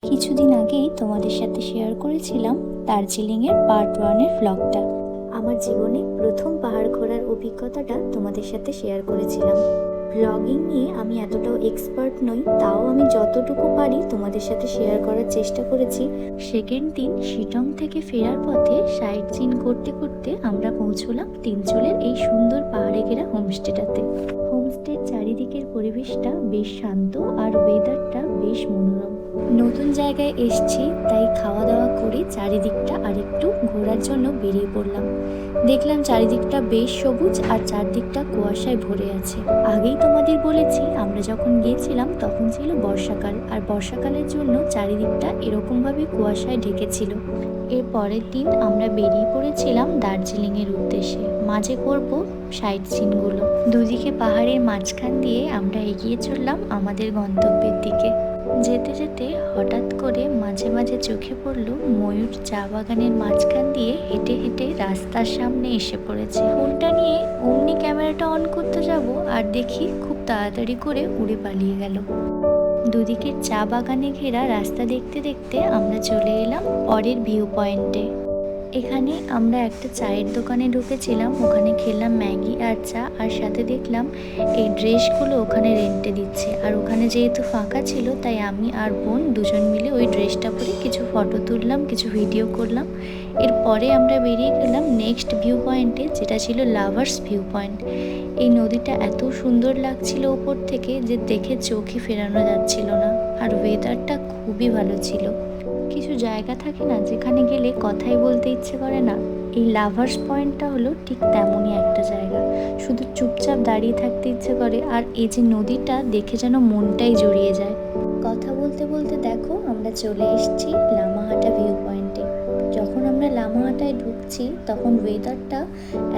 কিছুদিন আগেই তোমাদের সাথে শেয়ার করেছিলাম দার্জিলিংয়ের পার্ট 1-এর ভ্লগটা। আমার জীবনে প্রথম পাহাড় ঘোরার অভিজ্ঞতাটা তোমাদের সাথে শেয়ার করেছিলাম। ভ্লগিং নিয়ে আমি এতটাও এক্সপার্ট নই, তাও আমি যতটুকু পারি তোমাদের সাথে শেয়ার করার চেষ্টা করেছি। সেকেন্ড দিন শিটং থেকে ফেরার পথে সাইট সিন করতে করতে আমরা পৌঁছলাম তিনচুলের এই সুন্দর পাহাড়ে ঘেরা হোমস্টেটাতে। হোমস্টের চারিদিকের পরিবেশটা বেশ শান্ত আর ওয়েদারটা বেশ মনোরম। নতুন জায়গায় এসছি, তাই খাওয়া দাওয়া করে চারিদিকটা আরেকটু ঘোরার জন্য বেরিয়ে পড়লাম। দেখলাম চারিদিকটা বেশ সবুজ আর চারদিকটা কুয়াশায় ভরে আছে। আগেই তোমাদের বলেছি আমরা যখন গিয়েছিলাম তখন ছিল বর্ষাকাল, আর বর্ষাকালের জন্য চারিদিকটা এরকমভাবে কুয়াশায় ঢেকেছিল। এর পরের দিন আমরা বেরিয়ে পড়েছিলাম দার্জিলিংয়ের উদ্দেশ্যে। মাঝে করব সাইট সিনগুলো। দুদিকে পাহাড়ের মাঝখান দিয়ে আমরা এগিয়ে চললাম আমাদের গন্তব্যের দিকে। যেতে যেতে হঠাৎ করে মাঝে মাঝে চোখে পড়ল ময়ূর চা বাগানের মাঝখান দিয়ে হেঁটে হেঁটে রাস্তার সামনে এসে পড়েছে। ফোনটা নিয়ে অমনি ক্যামেরাটা অন করতে যাব আর দেখি খুব তাড়াতাড়ি করে উড়ে পালিয়ে গেল। দুদিকের চা বাগানে ঘেরা রাস্তা দেখতে দেখতে আমরা চলে এলাম পরের ভিউ পয়েন্টে। এখানে আমরা একটা চায়ের দোকানে ঢুকেছিলাম, ওখানে খেলাম ম্যাগি আর চা, আর সাথে দেখলাম এই ড্রেসগুলো ওখানে রেন্টে দিচ্ছে। আর ওখানে যেহেতু ফাঁকা ছিল, তাই আমি আর বোন দুজন মিলে ওই ড্রেসটা পরে কিছু ফটো তুললাম, কিছু ভিডিও করলাম। এরপরে আমরা বেরিয়ে গেলাম নেক্সট ভিউ পয়েন্টে, যেটা ছিল লাভার্স ভিউ পয়েন্ট। এই নদীটা এত সুন্দর লাগছিল ওপর থেকে যে দেখে চোখই ফেরানো যাচ্ছিল না, আর ওয়েদারটা খুবই ভালো ছিল। কিছু জায়গা থাকে না যেখানে গেলে কথাই বলতে ইচ্ছে করে না, এই লাভার্স পয়েন্টটা হলো ঠিক তেমনই একটা জায়গা। শুধু চুপচাপ দাঁড়িয়ে থাকতে ইচ্ছে করে, আর এই যে নদীটা দেখে যেন মনটাই জড়িয়ে যায়। কথা বলতে বলতে দেখো আমরা চলে এসেছি লামাহাটা ভিউ পয়েন্টে। যখন আমরা লামাহাটায় ঢুকছি তখন ওয়েদারটা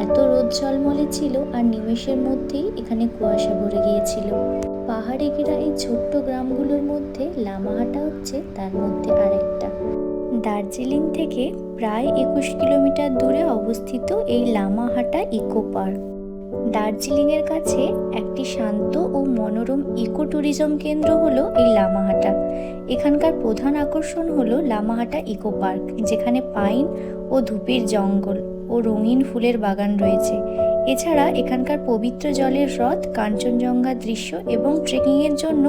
এত রোদ ঝলমলে ছিল, আর নিমেষের মধ্যেই এখানে কুয়াশা ভরে গিয়েছিল। পাহাড়ে ঘেরা এই ছোট্ট গ্রামগুলোর মধ্যে লামাহাটা হচ্ছে তার মধ্যে আরেকটা। দার্জিলিং থেকে প্রায় 21 কিলোমিটার দূরে অবস্থিত এই লামাহাটা ইকো পার্ক। দার্জিলিংয়ের কাছে একটি শান্ত ও মনোরম ইকো ট্যুরিজম কেন্দ্র হলো এই লামাহাটা। এখানকার প্রধান আকর্ষণ হলো লামাহাটা ইকো পার্ক, যেখানে পাইন ও ধুপির জঙ্গল ও রঙিন ফুলের বাগান রয়েছে। এছাড়া এখানকার পবিত্র জলের হ্রদ, কাঞ্চনজঙ্ঘা দৃশ্য এবং ট্রেকিংয়ের জন্য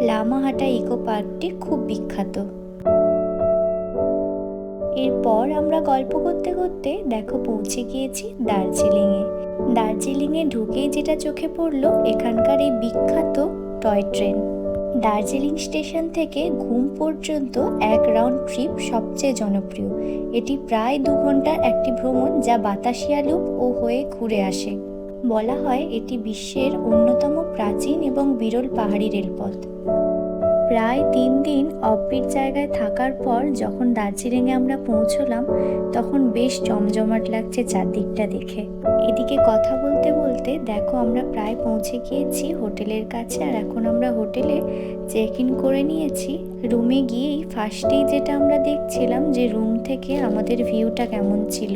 লামাহাটা ইকো পার্কটি খুব বিখ্যাত। এরপর আমরা গল্প করতে করতে দেখো পৌঁছে গিয়েছি দার্জিলিংয়ে। দার্জিলিংয়ে ঢুকেই যেটা চোখে পড়লো এখানকার এই বিখ্যাত টয় ট্রেন। দার্জিলিং স্টেশন থেকে ঘুম পর্যন্ত এক রাউন্ড ট্রিপ সবচেয়ে জনপ্রিয়। এটি প্রায় 2 ঘন্টার একটি ভ্রমণ, যা বাতাসিয়া লুপ ও হয়ে ঘুরে আসে। বলা হয় এটি বিশ্বের অন্যতম প্রাচীন এবং বিরল পাহাড়ি রেলপথ। প্রায় 3 দিন অফবিট জায়গায় থাকার পর যখন দার্জিলিংয়ে আমরা পৌঁছলাম, তখন বেশ জমজমাট লাগছে চারদিকটা দেখে। এদিকে কথা বলতে বলতে দেখো আমরা প্রায় পৌঁছে গিয়েছি হোটেলের কাছে, আর এখন আমরা হোটেলে চেক ইন করে নিয়েছি। রুমে গিয়েই ফার্স্টেই যেটা আমরা দেখছিলাম যে রুম থেকে আমাদের ভিউটা কেমন ছিল।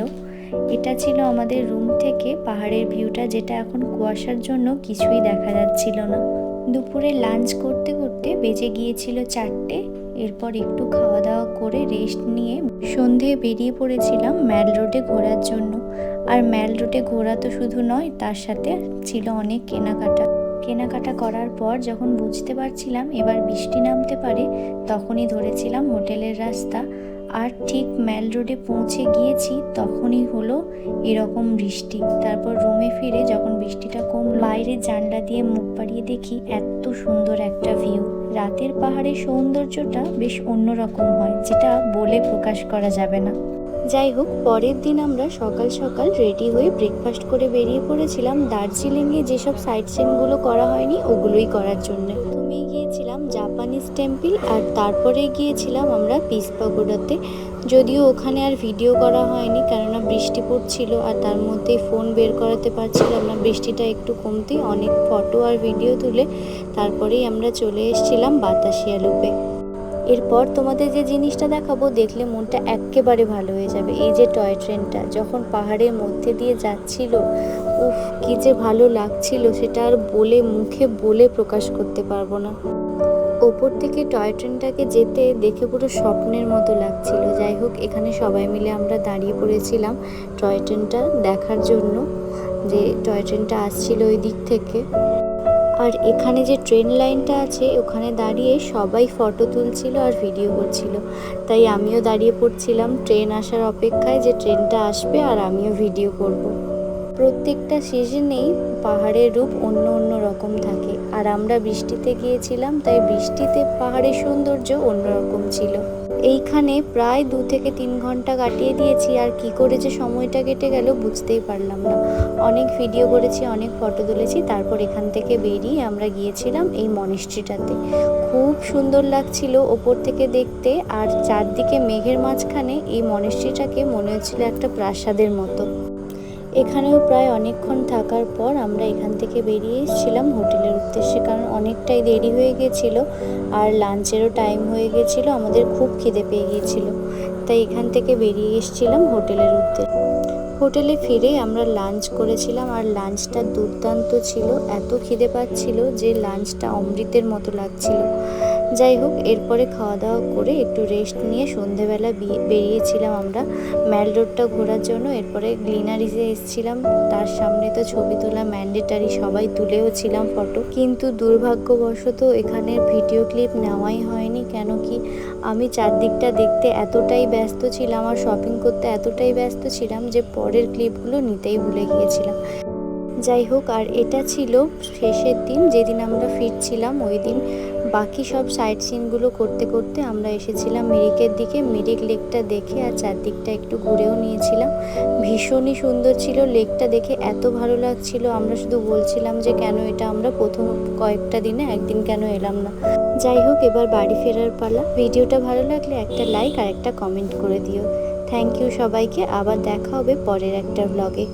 এটা ছিল আমাদের রুম থেকে পাহাড়ের ভিউটা, যেটা এখন কুয়াশার জন্য কিছুই দেখা যাচ্ছিল না। দুপুরে লাঞ্চ করতে করতে বেজে গিয়েছিল 4টে। এরপর একটু খাওয়া দাওয়া করে রেস্ট নিয়ে সন্ধে বেরিয়ে পড়েছিলাম ম্যাল রোডে ঘোরার জন্য। আর ম্যাল রোডে ঘোরা তো শুধু নয়, তার সাথে ছিল অনেক কেনাকাটা করার পর যখন বুঝতে পারছিলাম এবার বৃষ্টি নামতে পারে, তখনই ধরেছিলাম হোটেলের রাস্তা। আর ঠিক ম্যাল রোডে পৌঁছে গিয়েছি তখনই হলো এরকম বৃষ্টি। তারপর রুমে ফিরে যখন বৃষ্টিটা কমলো, বাইরের জানলা দিয়ে মুখ বাড়িয়ে দেখি এত সুন্দর একটা ভিউ। রাতের পাহাড়ের সৌন্দর্যটা বেশ অন্যরকম হয়, যেটা বলে প্রকাশ করা যাবে না। যাই হোক, পরের দিন আমরা সকাল সকাল রেডি হয়ে ব্রেকফাস্ট করে বেরিয়ে পড়েছিলাম দার্জিলিংয়ে যেসব সাইট সিনগুলো করা হয়নি ওগুলোই করার জন্য। প্রথমে গিয়েছিলাম জাপানিজ টেম্পল, আর তারপরে গিয়েছিলাম আমরা পিস পাগোডাতে। যদিও ওখানে আর ভিডিও করা হয়নি, কেননা বৃষ্টি পড়ছিল, আর তার মধ্যে ফোন বের করাতে পারছিলাম না। বৃষ্টিটা একটু কমতেই অনেক ফটো আর ভিডিও তুলে তারপরেই আমরা চলে এসেছিলাম বাতাসিয়া লুপে। এরপর তোমাদের যে জিনিসটা দেখাবো, দেখলে মনটা একেবারে ভালো হয়ে যাবে। এই যে টয় ট্রেনটা যখন পাহাড়ের মধ্যে দিয়ে যাচ্ছিল, উফ কি যে ভালো লাগছিল, সেটা আর মুখে বলে প্রকাশ করতে পারবো না। ওপর থেকে টয় ট্রেনটাকে যেতে দেখে পুরো স্বপ্নের মতো লাগছিল। যাই হোক, এখানে সবাই মিলে আমরা দাঁড়িয়ে পড়েছিলাম টয় ট্রেনটা দেখার জন্য, যে টয় ট্রেনটা আসছিল ওই দিক থেকে। আর এখানে যে ট্রেন লাইনটা আছে ওখানে দাঁড়িয়ে সবাই ফটো তুলছিল আর ভিডিও করছিল, তাই আমিও দাঁড়িয়ে পড়ছিলাম ট্রেন আসার অপেক্ষায়, যে ট্রেনটা আসবে আর আমিও ভিডিও করব। প্রত্যেকটা সিজনেই পাহাড়ের রূপ অন্য অন্য রকম থাকে, আর আমরা বৃষ্টিতে গিয়েছিলাম তাই বৃষ্টিতে পাহাড়ের সৌন্দর্য অন্যরকম ছিল। এইখানে প্রায় 2 থেকে 3 ঘন্টা কাটিয়ে দিয়েছি, আর কি করে যে সময়টা কেটে গেল বুঝতেই পারলাম না। অনেক ভিডিও করেছি, অনেক ফটো তুলেছি, তারপর এখান থেকে বেরিয়ে আমরা গিয়েছিলাম এই মনেস্ট্রিটাতে। খুব সুন্দর লাগছিল ওপর থেকে দেখতে, আর চারদিকে মেঘের মাঝখানে এই মনেস্ট্রিটাকে মনে হচ্ছিল একটা প্রাসাদের মতো। এখানেও প্রায় অনেকক্ষণ থাকার পর আমরা এখান থেকে বেরিয়ে এসেছিলাম হোটেলের উদ্দেশ্যে, কারণ অনেকটাই দেরি হয়ে গেছিলো আর লাঞ্চেরও টাইম হয়ে গেছিলো, আমাদের খুব খিদে পেয়ে গিয়েছিল, তাই এখান থেকে বেরিয়ে এসেছিলাম হোটেলের উদ্দেশ্যে। হোটেলে ফিরে আমরা লাঞ্চ করেছিলাম, আর লাঞ্চটা দুর্দান্ত ছিল। এত খিদে পাচ্ছিল যে লাঞ্চটা অমৃতের মতো লাগছিল। যাই হোক, এরপরে খাওয়া দাওয়া করে একটু রেস্ট নিয়ে সন্ধেবেলা বেরিয়েছিলাম আমরা ম্যাল রোডটা ঘোরার জন্য। এরপরে গ্লিনারিসে এসেছিলাম, তার সামনে তো ছবি তোলা ম্যান্ডেটারি, সবাই তুলেও ছিলাম ফটো, কিন্তু দুর্ভাগ্যবশত এখানের ভিডিও ক্লিপ নেওয়াই হয়নি। কেন কি আমি চারদিকটা দেখতে এতটাই ব্যস্ত ছিলাম আর শপিং করতে এতটাই ব্যস্ত ছিলাম যে পরের ক্লিপগুলো নিতেই ভুলে গিয়েছিলাম। যাই হোক, আর এটা ছিল শেষের দিন, যেদিন আমরা ফিরছিলাম। ওই দিন বাকি সব সাইট সিনগুলো করতে করতে আমরা এসেছিলাম মিরিকের দিকে। মিরিক লেকটা দেখে আর চারদিকটা একটু ঘুরেও নিয়েছিলাম। ভীষণই সুন্দর ছিল লেকটা, দেখে এত ভালো লাগছিল, আমরা শুধু বলছিলাম যে কেন এটা আমরা প্রথম কয়েকটা দিনে একদিন কেন এলাম না। যাই হোক, এবার বাড়ি ফেরার পালা। ভিডিওটা ভালো লাগলে একটা লাইক আর একটা কমেন্ট করে দিও। থ্যাংক ইউ সবাইকে। আবার দেখা হবে পরের একটা ব্লগে।